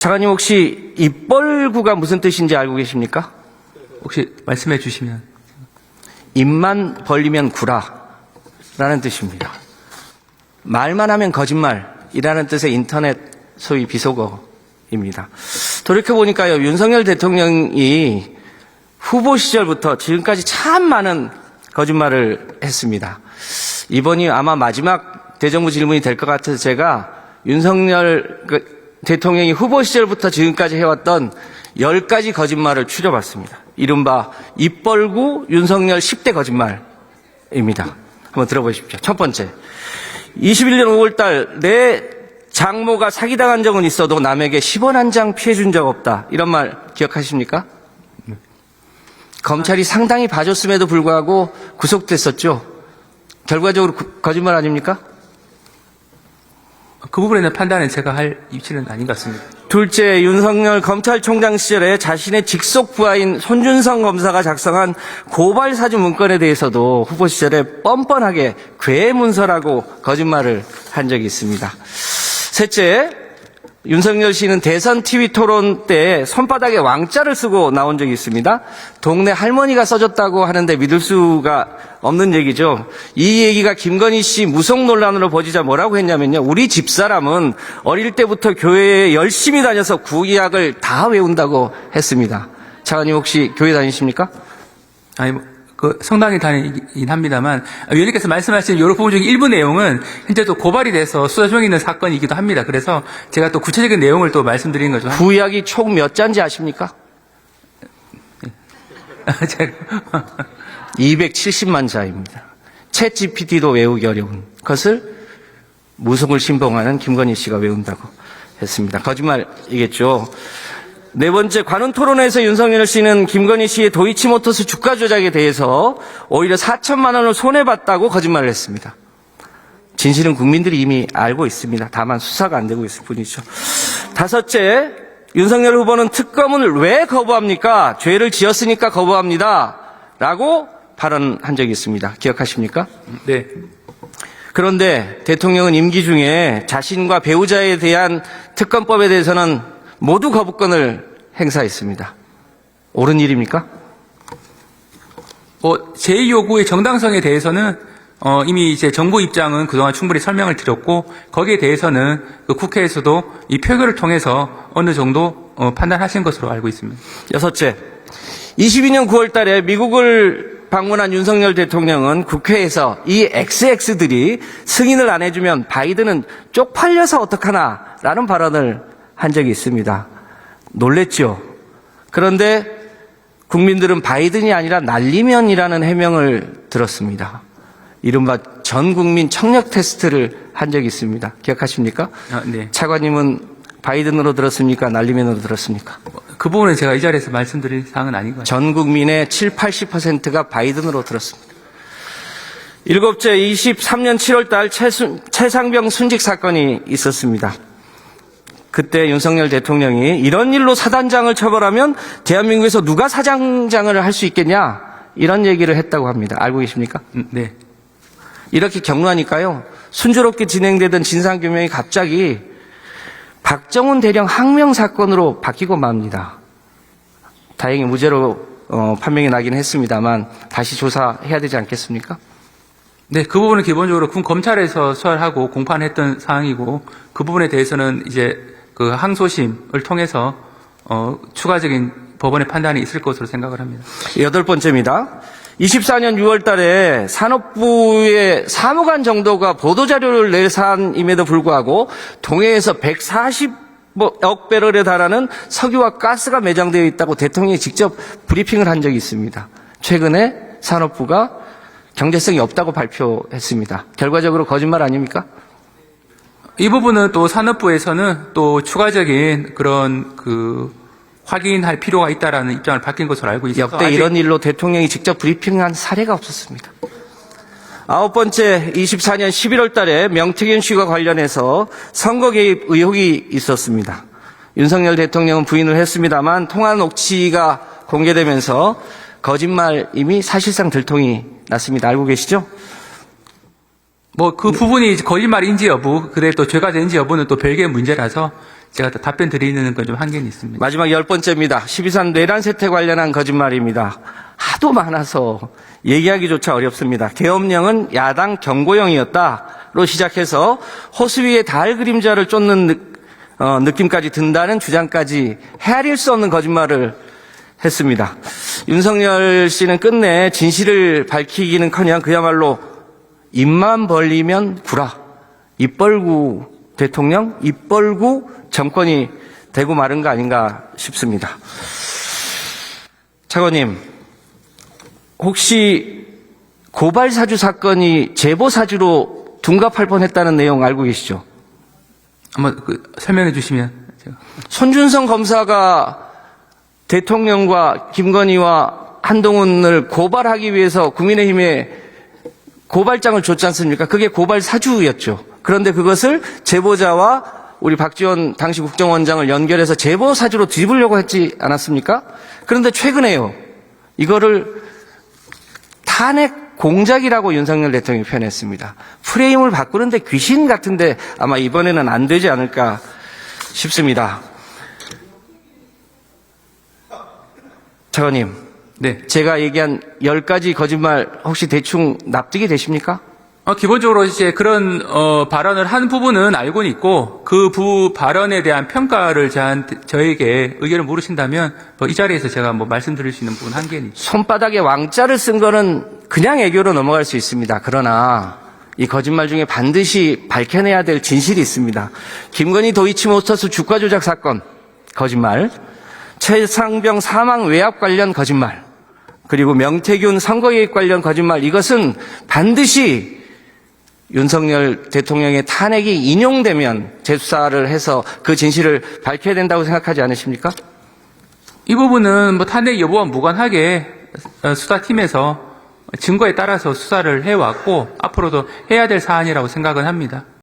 차관님 혹시 입벌구가 무슨 뜻인지 알고 계십니까? 혹시 말씀해 주시면. 입만 벌리면 구라라는 뜻입니다. 말만 하면 거짓말이라는 뜻의 인터넷 소위 비속어입니다. 돌이켜보니까요, 윤석열 대통령이 후보 시절부터 지금까지 참 많은 거짓말을 했습니다. 이번이 아마 마지막 대정부 질문이 될 것 같아서 제가 윤석열 대통령이 후보 시절부터 지금까지 해왔던 10가지 거짓말을 추려봤습니다. 이른바 입벌구 윤석열 10대 거짓말입니다. 한번 들어보십시오. 첫 번째, 21년 5월달 내 장모가 사기당한 적은 있어도 남에게 10원 한 장 피해준 적 없다. 이런 말 기억하십니까? 검찰이 상당히 봐줬음에도 불구하고 구속됐었죠. 결과적으로 거짓말 아닙니까? 그 부분에 대한 판단은 제가 할 입지는 아닌 것 같습니다. 둘째, 윤석열 검찰총장 시절에 자신의 직속 부하인 손준성 검사가 작성한 고발 사주 문건에 대해서도 후보 시절에 뻔뻔하게 괴문서라고 거짓말을 한 적이 있습니다. 셋째, 윤석열 씨는 대선 TV 토론 때 손바닥에 왕자를 쓰고 나온 적이 있습니다. 동네 할머니가 써줬다고 하는데 믿을 수가 없는 얘기죠. 이 얘기가 김건희 씨 무속 논란으로 번지자 뭐라고 했냐면요. 우리 집사람은 어릴 때부터 교회에 열심히 다녀서 구약을 다 외운다고 했습니다. 차관님 혹시 교회 다니십니까? 아니, 성당에 다니긴 합니다만, 위원님께서 말씀하신 여러 부분 중에 일부 내용은 현재 또 고발이 돼서 수사 중에 있는 사건이기도 합니다. 그래서 제가 또 구체적인 내용을 또 말씀드리는 거죠. 구약이 총 몇 자인지 아십니까? 270만 자입니다. 챗 GPT도 외우기 어려운 것을 무속을 신봉하는 김건희 씨가 외운다고 했습니다. 거짓말이겠죠. 네 번째, 관훈 토론회에서 윤석열 씨는 김건희 씨의 도이치모터스 주가 조작에 대해서 오히려 4천만 원을 손해봤다고 거짓말을 했습니다. 진실은 국민들이 이미 알고 있습니다. 다만 수사가 안 되고 있을 뿐이죠. 다섯째, 윤석열 후보는 특검을 왜 거부합니까? 죄를 지었으니까 거부합니다. 라고 발언한 적이 있습니다. 기억하십니까? 네. 그런데 대통령은 임기 중에 자신과 배우자에 대한 특검법에 대해서는 모두 거부권을 행사했습니다. 옳은 일입니까? 제2 요구의 정당성에 대해서는 이미 이제 정부 입장은 그동안 충분히 설명을 드렸고, 거기에 대해서는 그 국회에서도 이 표결을 통해서 어느 정도 판단하신 것으로 알고 있습니다. 여섯째, 22년 9월 달에 미국을 방문한 윤석열 대통령은 국회에서 이 XX들이 승인을 안 해주면 바이든은 쪽팔려서 어떡하나 라는 발언을 한 적이 있습니다. 놀랬죠. 그런데 국민들은 바이든이 아니라 날리면이라는 해명을 들었습니다. 이른바 전 국민 청력 테스트를 한 적이 있습니다. 기억하십니까? 네. 차관님은 바이든으로 들었습니까? 날리면으로 들었습니까? 그 부분은 제가 이 자리에서 말씀드릴 사항은 아닌 것 같아요. 전 국민의 70~80%가 바이든으로 들었습니다. 일곱째, 23년 7월 달 최상병 순직 사건이 있었습니다. 그때 윤석열 대통령이 이런 일로 사단장을 처벌하면 대한민국에서 누가 사장장을 할 수 있겠냐, 이런 얘기를 했다고 합니다. 알고 계십니까? 네. 이렇게 격노하니까요, 순조롭게 진행되던 진상규명이 갑자기 박정훈 대령 항명 사건으로 바뀌고 맙니다. 다행히 무죄로 판명이 나긴 했습니다만 다시 조사해야 되지 않겠습니까? 네, 그 부분은 기본적으로 군 검찰에서 수사하고 공판했던 사항이고, 그 부분에 대해서는 이제 그 항소심을 통해서 추가적인 법원의 판단이 있을 것으로 생각을 합니다. 여덟 번째입니다. 24년 6월 달에 산업부의 사무관 정도가 보도자료를 낼 사안임에도 불구하고 동해에서 140억 배럴에 달하는 석유와 가스가 매장되어 있다고 대통령이 직접 브리핑을 한 적이 있습니다. 최근에 산업부가 경제성이 없다고 발표했습니다. 결과적으로 거짓말 아닙니까? 이 부분은 또 산업부에서는 또 추가적인 그런 확인할 필요가 있다라는 입장을 밝힌 것으로 알고 있어서 역대 이런 일로 대통령이 직접 브리핑한 사례가 없었습니다. 아홉 번째, 24년 11월 달에 명태균 씨와 관련해서 선거 개입 의혹이 있었습니다. 윤석열 대통령은 부인을 했습니다만 통화 녹취가 공개되면서 거짓말임이 사실상 들통이 났습니다. 알고 계시죠? 그 부분이 거짓말인지 여부, 그래 또 죄가 되는지 여부는 또 별개의 문제라서 제가 답변 드리는 건 좀 한계는 있습니다. 마지막 10번째입니다. 12산 뇌란 세태 관련한 거짓말입니다. 하도 많아서 얘기하기조차 어렵습니다. 계엄령은 야당 경고령이었다로 시작해서 호수 위에 달 그림자를 쫓는 느낌까지 든다는 주장까지 헤아릴 수 없는 거짓말을 했습니다. 윤석열 씨는 끝내 진실을 밝히기는커녕 그야말로 입만 벌리면 구라, 입벌구 대통령, 입벌구 정권이 되고 마른 거 아닌가 싶습니다. 차관님, 혹시 고발사주 사건이 제보사주로 둔갑할 뻔했다는 내용 알고 계시죠? 한번 설명해 주시면 제가. 손준성 검사가 대통령과 김건희와 한동훈을 고발하기 위해서 국민의힘에 고발장을 줬지 않습니까? 그게 고발사주였죠. 그런데 그것을 제보자와 우리 박지원 당시 국정원장을 연결해서 제보사주로 뒤집으려고 했지 않았습니까? 그런데 최근에요. 이거를 탄핵 공작이라고 윤석열 대통령이 표현했습니다. 프레임을 바꾸는데 귀신 같은데 아마 이번에는 안 되지 않을까 싶습니다. 차관님, 네. 제가 얘기한 10가지 거짓말 혹시 대충 납득이 되십니까? 기본적으로 이제 그런 발언을 한 부분은 알고는 있고 그 발언에 대한 평가를 저에게 의견을 물으신다면 이 자리에서 제가 말씀드릴 수 있는 부분 한계는 있죠. 손바닥에 왕자를 쓴 거는 그냥 애교로 넘어갈 수 있습니다. 그러나 이 거짓말 중에 반드시 밝혀내야 될 진실이 있습니다. 김건희 도이치모터스 주가 조작 사건 거짓말, 최상병 사망 외압 관련 거짓말, 그리고 명태균 선거개입 관련 거짓말, 이것은 반드시 윤석열 대통령의 탄핵이 인용되면 재수사를 해서 그 진실을 밝혀야 된다고 생각하지 않으십니까? 이 부분은 탄핵 여부와 무관하게 수사팀에서 증거에 따라서 수사를 해왔고 앞으로도 해야 될 사안이라고 생각은 합니다.